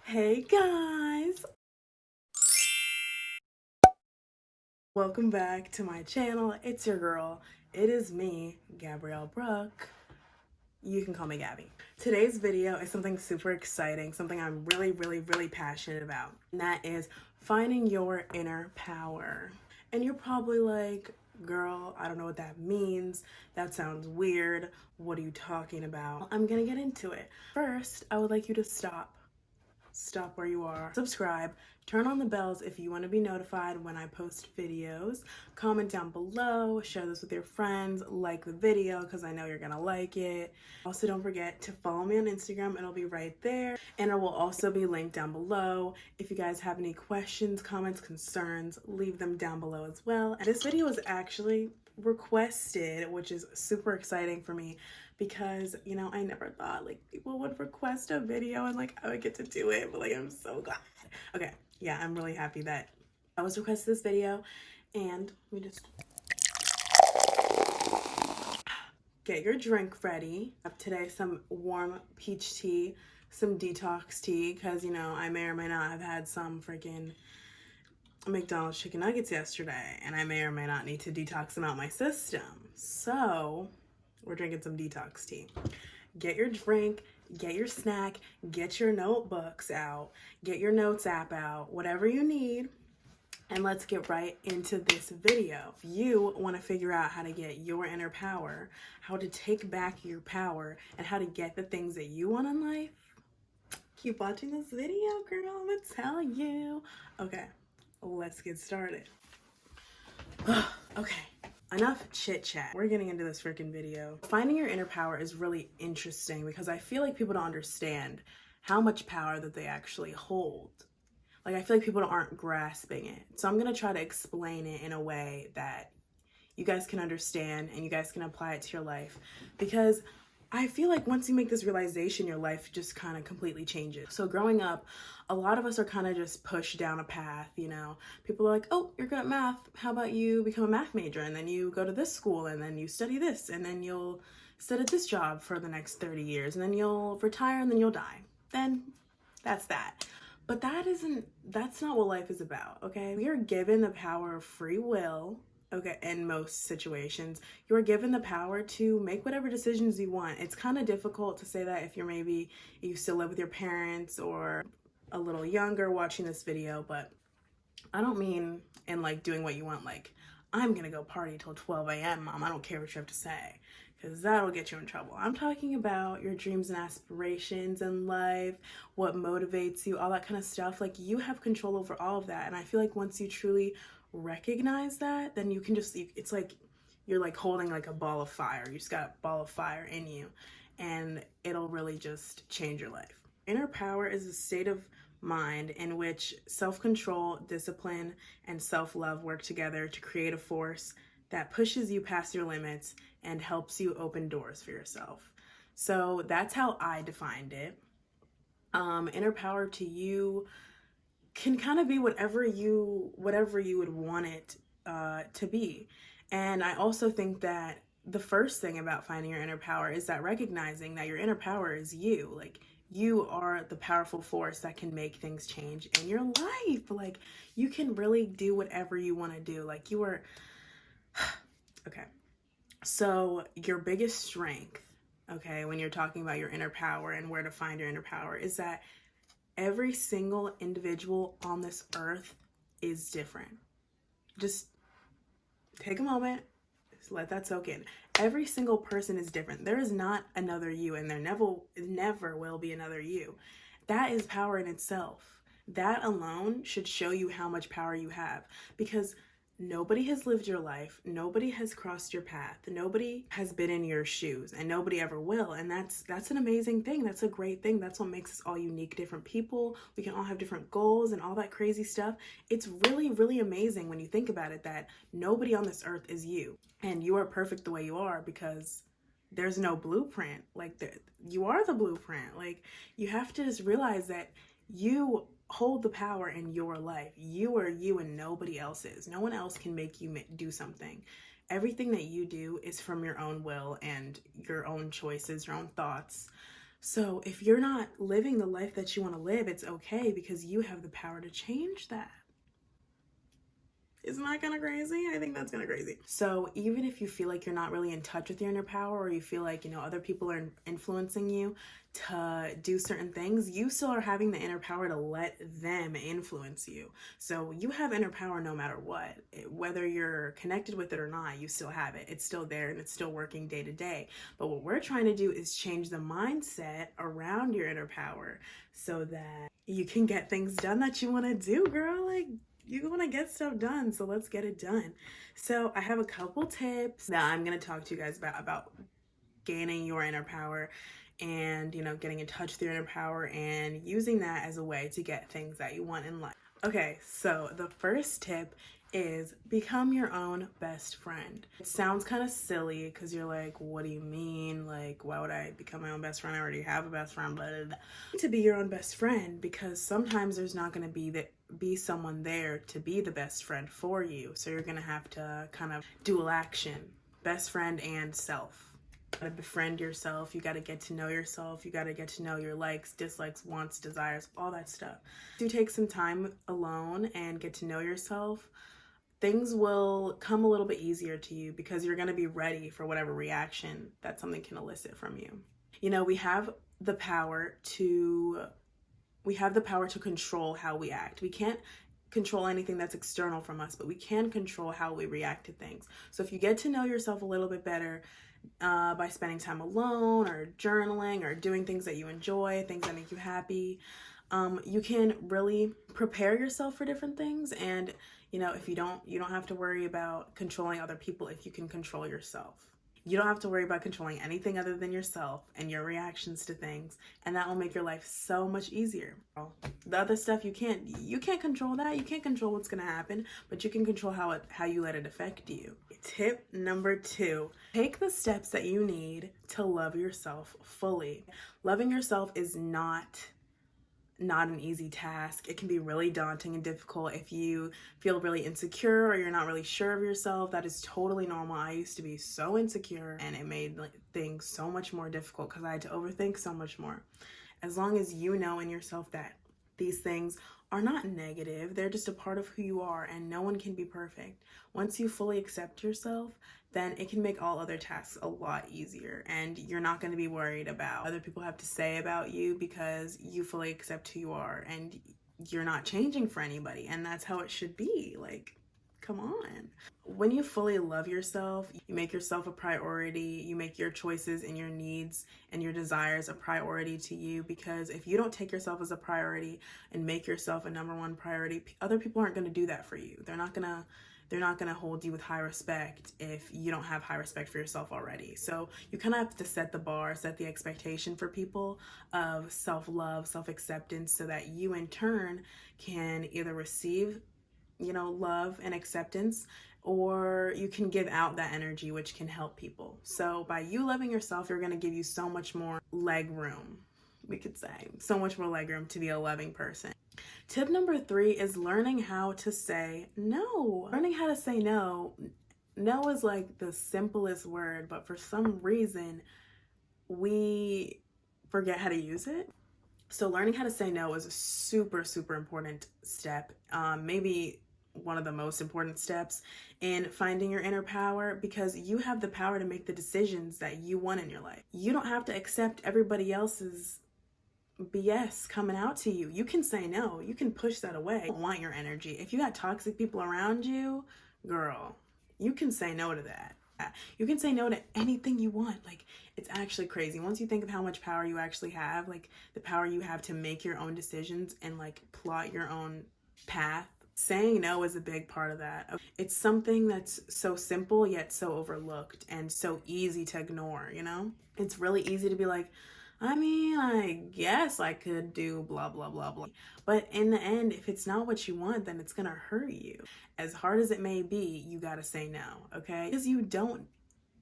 Hey guys, welcome back to my channel. It's your girl. It is me, Gabrielle Brooke. You can call me Gabby. Today's video is something super exciting, something I'm really passionate about, and that is finding your inner power. And you're probably like, girl, I don't know what that means. That sounds weird. What are you talking about? I'm gonna get into it. First, I would like you to stop where you are, subscribe, turn on the bells if you want to be notified when I post videos, comment down below, share this with your friends, like the video because I know you're gonna like it. Also, don't forget to follow me on Instagram, it'll be right there, and it will also be linked down below. If you guys have any questions, comments, concerns, leave them down below as well. And this video is actually requested, which is super exciting for me because, you know, I never thought like people would request a video and like I would get to do it, but like I'm so glad. Okay, yeah, I'm really happy that I was requested this video. And we just get your drink ready. I have today some warm peach tea, some detox tea, because you know I may or may not have had some freaking McDonald's chicken nuggets yesterday, and I may or may not need to detox them out my system. So we're drinking some detox tea. Get your drink, get your snack, get your notebooks out, get your notes app out, whatever you need, and let's get right into this video. If you want to figure out how to get your inner power, how to take back your power, and how to get the things that you want in life, keep watching this video, girl. I'm gonna tell you. Okay, let's get started. Okay, enough chit chat. We're getting into this freaking video. Finding your inner power is really interesting because I feel like people don't understand how much power that they actually hold. Like, I feel like people aren't grasping it. So I'm gonna try to explain it in a way that you guys can understand and you guys can apply it to your life, because I feel like once you make this realization, your life just kind of completely changes. So growing up, a lot of us are kind of just pushed down a path, you know. People are like, oh, you're good at math. How about you become a math major and then you go to this school and then you study this and then you'll sit at this job for the next 30 years and then you'll retire and then you'll die. Then that's that. But that's not what life is about, okay? We are given the power of free will. Okay, in most situations, you're given the power to make whatever decisions you want. It's kind of difficult to say that if you still live with your parents or a little younger watching this video, but I don't mean in like doing what you want, like, I'm gonna go party till 12 a.m., mom, I don't care what you have to say, because that'll get you in trouble. I'm talking about your dreams and aspirations in life, what motivates you, all that kind of stuff. Like, you have control over all of that. And I feel like once you truly recognize that, then you can just, it's like you're like holding like a ball of fire. You just got a ball of fire in you, and it'll really just change your life. Inner power is a state of mind in which self-control, discipline, and self-love work together to create a force that pushes you past your limits and helps you open doors for yourself. So that's how I defined it. Inner power to you can kind of be whatever you would want it to be. And I also think that the first thing about finding your inner power is that recognizing that your inner power is you. Like, you are the powerful force that can make things change in your life. Like, you can really do whatever you want to do. Like, you are okay. So your biggest strength, okay, when you're talking about your inner power and where to find your inner power, is that every single individual on this earth is different. Just take a moment, just let that soak in. Every single person is different. There is not another you, and there never will be another you. That is power in itself. That alone should show you how much power you have, because nobody has lived your life, nobody has crossed your path, nobody has been in your shoes, and nobody ever will. And that's an amazing thing. That's a great thing. That's what makes us all unique, different people. We can all have different goals and all that crazy stuff. It's really amazing when you think about it, that nobody on this earth is you, and you are perfect the way you are, because there's no blueprint. Like, you are the blueprint. Like, you have to just realize that you hold the power in your life. You are you and nobody else is. No one else can make you do something. Everything that you do is from your own will and your own choices, your own thoughts. So if you're not living the life that you want to live, it's okay, because you have the power to change that. Isn't that kind of crazy? I think that's kind of crazy. So even if you feel like you're not really in touch with your inner power, or you feel like, you know, other people are influencing you to do certain things, you still are having the inner power to let them influence you. So you have inner power no matter what. Whether you're connected with it or not, you still have it. It's still there and it's still working day to day. But what we're trying to do is change the mindset around your inner power so that you can get things done that you want to do, girl. Like, you want to get stuff done, so let's get it done. So I have a couple tips that I'm going to talk to you guys about gaining your inner power and, you know, getting in touch with your inner power and using that as a way to get things that you want in life. Okay, so the first tip is become your own best friend. It sounds kind of silly because you're like, what do you mean? Like, why would I become my own best friend? I already have a best friend. Blah, blah, blah. To be your own best friend, because sometimes there's not going to be someone there to be the best friend for you. So you're going to have to kind of dual action, best friend and self. You gotta befriend yourself. You gotta get to know yourself. You gotta get to know your likes, dislikes, wants, desires, all that stuff. If you take some time alone and get to know yourself, things will come a little bit easier to you, because you're gonna be ready for whatever reaction that something can elicit from you. You know, we have the power to control how we act. We can't control anything that's external from us, but we can control how we react to things. So if you get to know yourself a little bit better, by spending time alone or journaling or doing things that you enjoy, things that make you happy, you can really prepare yourself for different things. And, you know, if you don't have to worry about controlling other people if you can control yourself. You don't have to worry about controlling anything other than yourself and your reactions to things, and that will make your life so much easier. The other stuff you can't control that. You can't control what's going to happen, but you can control how you let it affect you. Tip number 2, take the steps that you need to love yourself fully. Loving yourself is not an easy task. It can be really daunting and difficult if you feel really insecure or you're not really sure of yourself. That is totally normal. I used to be so insecure, and it made things so much more difficult because I had to overthink so much more. As long as you know in yourself that these things are not negative, they're just a part of who you are, and no one can be perfect. Once you fully accept yourself, then it can make all other tasks a lot easier, and you're not going to be worried about what other people have to say about you, because you fully accept who you are and you're not changing for anybody, and that's how it should be. Like, come on. When you fully love yourself, you make yourself a priority. You make your choices and your needs and your desires a priority to you, because if you don't take yourself as a priority and make yourself a number one priority, other people aren't going to do that for you. They're not going to hold you with high respect if you don't have high respect for yourself already. So you kind of have to set the bar, set the expectation for people of self-love, self-acceptance, so that you in turn can either receive, you know, love and acceptance, or you can give out that energy, which can help people. So by you loving yourself, you're going to give you so much more leg room, we could say, so much more leg room to be a loving person. Tip number 3 is learning how to say no. Learning how to say no. No is like the simplest word, but for some reason we forget how to use it. So learning how to say no is a super, super important step. Maybe one of the most important steps in finding your inner power, because you have the power to make the decisions that you want in your life. You don't have to accept everybody else's BS coming out to you. You can say no. You can push that away. You don't want your energy. If you got toxic people around you, girl, you can say no to that. You can say no to anything you want. Like, it's actually crazy. Once you think of how much power you actually have, like the power you have to make your own decisions and like plot your own path, saying no is a big part of that. It's something that's so simple yet so overlooked and so easy to ignore, you know? It's really easy to be like, I mean, I guess I could do blah, blah, blah, blah. But in the end, if it's not what you want, then it's going to hurt you. As hard as it may be, you got to say no, okay? Because you don't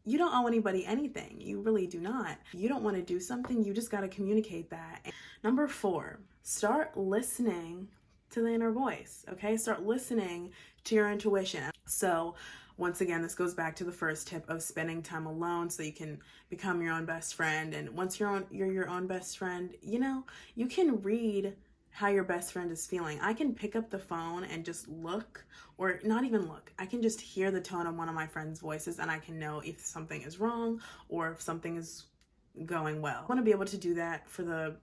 owe anybody anything. You really do not. You don't want to do something, you just got to communicate that. And number 4, start listening to the inner voice, okay? Start listening to your intuition. So Once again, this goes back to the first tip of spending time alone so you can become your own best friend. And once you're your own best friend, you know, you can read how your best friend is feeling. I can pick up the phone and just look, or not even look. I can just hear the tone of one of my friends' voices and I can know if something is wrong or if something is going well. I want to be able to do that for the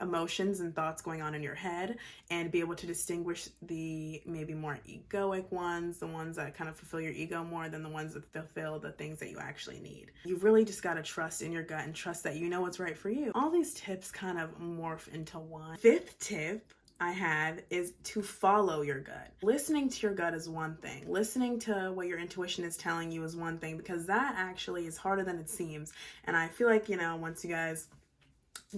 emotions and thoughts going on in your head, and be able to distinguish the maybe more egoic ones, the ones that kind of fulfill your ego more than the ones that fulfill the things that you actually need. You really just got to trust in your gut and trust that you know what's right for you. All these tips kind of morph into one. Fifth tip I have is to follow your gut. Listening to your gut is one thing. Listening to what your intuition is telling you is one thing, because that actually is harder than it seems. And I feel like, you know, once you guys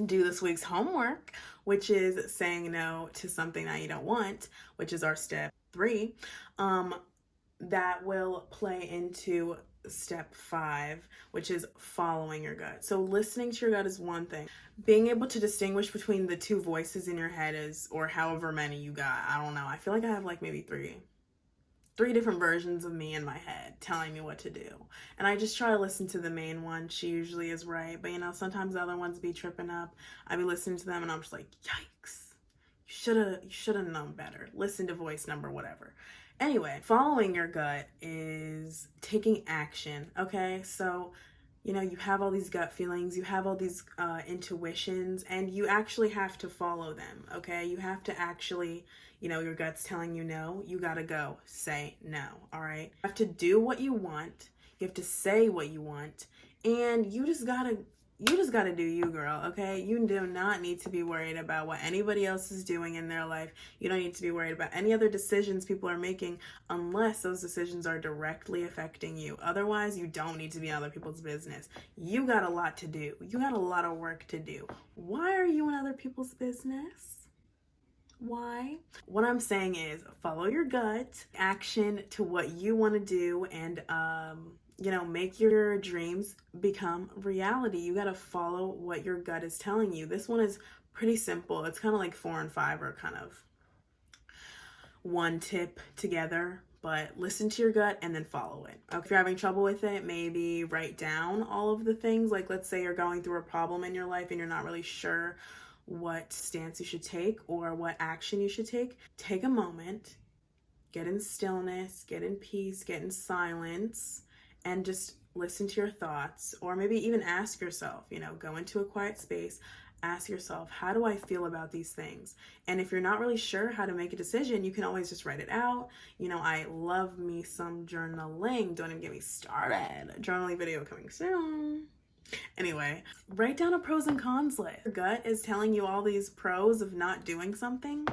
do this week's homework, which is saying no to something that you don't want, which is our step 3, that will play into step 5, which is following your gut. So listening to your gut is one thing. Being able to distinguish between the 2 voices in your head is, or however many you got, I don't know. I feel like I have like maybe 3 different versions of me in my head telling me what to do. And I just try to listen to the main one. She usually is right. But, you know, sometimes the other ones be tripping up. I be listening to them and I'm just like, yikes. You should have known better. Listen to voice number, whatever. Anyway, following your gut is taking action, okay? So, you know, you have all these gut feelings, you have all these intuitions, and you actually have to follow them, okay? You have to actually, you know, your gut's telling you no, you gotta go say no, all right? You have to do what you want, you have to say what you want, and you just gotta do you, girl, okay? You do not need to be worried about what anybody else is doing in their life. You don't need to be worried about any other decisions people are making unless those decisions are directly affecting you. Otherwise, you don't need to be in other people's business. You got a lot to do. You got a lot of work to do. Why are you in other people's business? Why? What I'm saying is follow your gut, action to what you want to do, and you know, make your dreams become reality. You got to follow what your gut is telling you. This one is pretty simple. It's kind of like 4 and 5 are kind of one tip together, but listen to your gut and then follow it. Okay. If you're having trouble with it, maybe write down all of the things. Like, let's say you're going through a problem in your life and you're not really sure what stance you should take or what action you should take. Take a moment, get in stillness, get in peace, get in silence, and just listen to your thoughts, or maybe even ask yourself, you know, go into a quiet space, ask yourself, how do I feel about these things? And if you're not really sure how to make a decision, you can always just write it out. You know, I love me some journaling. Don't even get me started. Journaling video coming soon. Anyway, write down a pros and cons list. Your gut is telling you all these pros of not doing something.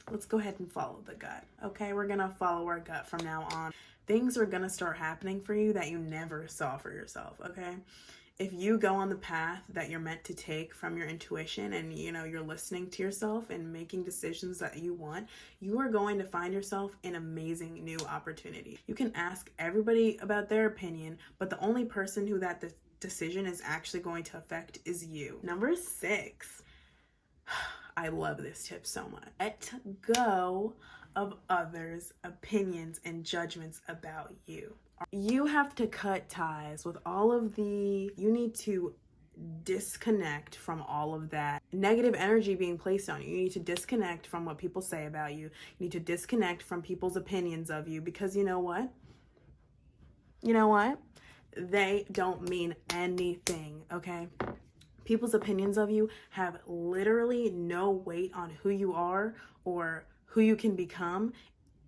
Let's go ahead and follow the gut. Okay, we're gonna follow our gut from now on. Things are gonna start happening for you that you never saw for yourself, okay? If you go on the path that you're meant to take from your intuition and, you know, you're listening to yourself and making decisions that you want, you are going to find yourself in amazing new opportunity. You can ask everybody about their opinion, but the only person who that decision is actually going to affect is you. Number 6. I love this tip so much. Let go of others' opinions and judgments about you. You have to cut ties with all of you need to disconnect from all of that negative energy being placed on you. You need to disconnect from what people say about you. You need to disconnect from people's opinions of you, because you know what? They don't mean anything, okay? People's opinions of you have literally no weight on who you are or who you can become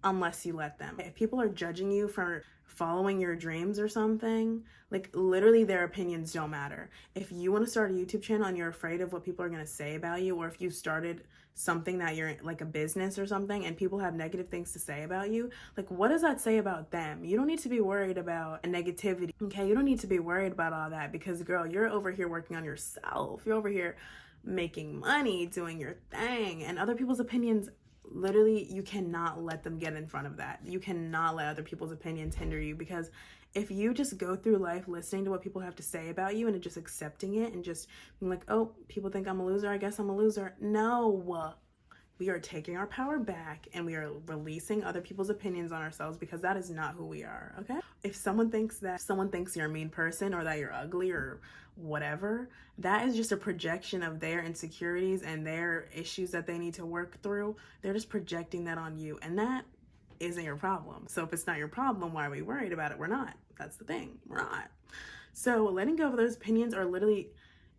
unless you let them. If people are judging you for following your dreams or something, like literally their opinions don't matter. If you want to start a YouTube channel and you're afraid of what people are going to say about you, or if you started something that you're like a business or something and people have negative things to say about you, like what does that say about them? You don't need to be worried about negativity, okay? You don't need to be worried about all that, because girl, you're over here working on yourself. You're over here making money, doing your thing, and other people's opinions, literally, you cannot let them get in front of that. You cannot let other people's opinions hinder you, because if you just go through life listening to what people have to say about you and just accepting it and just being like, oh, people think I'm a loser, I guess I'm a loser. No, we are taking our power back and we are releasing other people's opinions on ourselves, because that is not who we are, okay? If someone thinks you're a mean person or that you're ugly or whatever, that is just a projection of their insecurities and their issues that they need to work through. They're just projecting that on you, and that isn't your problem. So if it's not your problem, why are we worried about it? We're not. That's the thing. We're not. So letting go of those opinions are literally,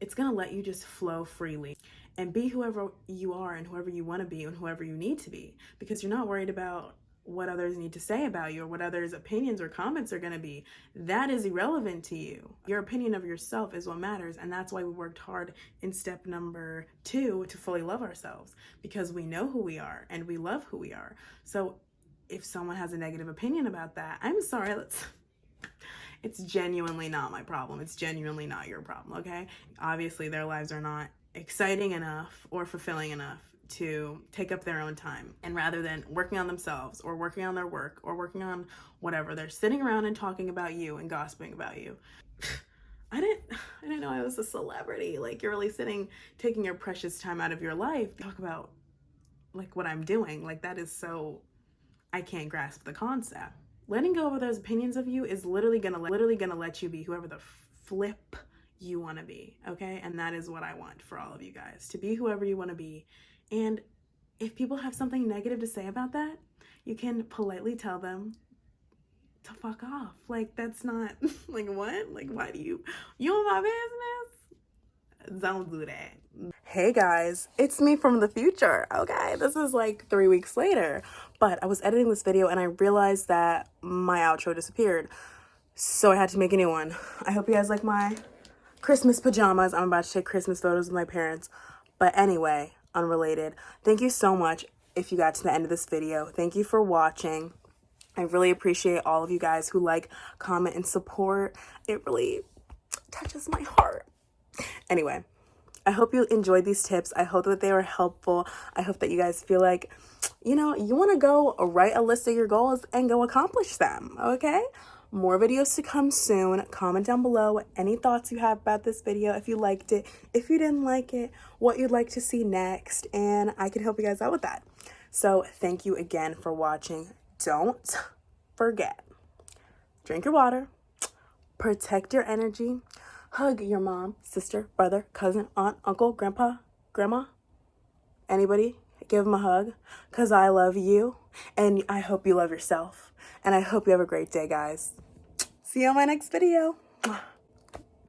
it's gonna let you just flow freely and be whoever you are and whoever you want to be and whoever you need to be, because you're not worried about what others need to say about you or what others' opinions or comments are going to be. That is irrelevant to you. Your opinion of yourself is what matters, and that's why we worked hard in step number 2 to fully love ourselves, because we know who we are and we love who we are. So if someone has a negative opinion about that, I'm sorry, it's genuinely not my problem. It's genuinely not your problem, okay? Obviously, their lives are not exciting enough or fulfilling enough to take up their own time. And rather than working on themselves or working on their work or working on whatever, they're sitting around and talking about you and gossiping about you. I didn't know I was a celebrity. Like, you're really taking your precious time out of your life to talk about like what I'm doing. Like, that is so, I can't grasp the concept. Letting go of those opinions of you is literally gonna let you be whoever the flip you want to be, okay? And that is what I want for all of you guys, to be whoever you want to be. And if people have something negative to say about that, you can politely tell them to fuck off. Like, that's not, like, what? Like, why do you want my business? Don't do that. Hey guys, it's me from the future, okay? This is like 3 weeks later, but I was editing this video and I realized that my outro disappeared. So I had to make a new one. I hope you guys like my Christmas pajamas. I'm about to take Christmas photos with my parents. But anyway, unrelated. Thank you so much if you got to the end of this video. Thank you for watching. I really appreciate all of you guys who like, comment, and support. It really touches my heart. Anyway, I hope you enjoyed these tips. I hope that they were helpful. I hope that you guys feel like, you know, you want to go write a list of your goals and go accomplish them, okay? More videos to come soon. Comment down below any thoughts you have about this video, if you liked it, if you didn't like it, what you'd like to see next, and I can help you guys out with that. So thank you again for watching. Don't forget, drink your water, protect your energy, hug your mom, sister, brother, cousin, aunt, uncle, grandpa, grandma, anybody. Give them a hug, because I love you, and I hope you love yourself. And I hope you have a great day, guys. See you on my next video.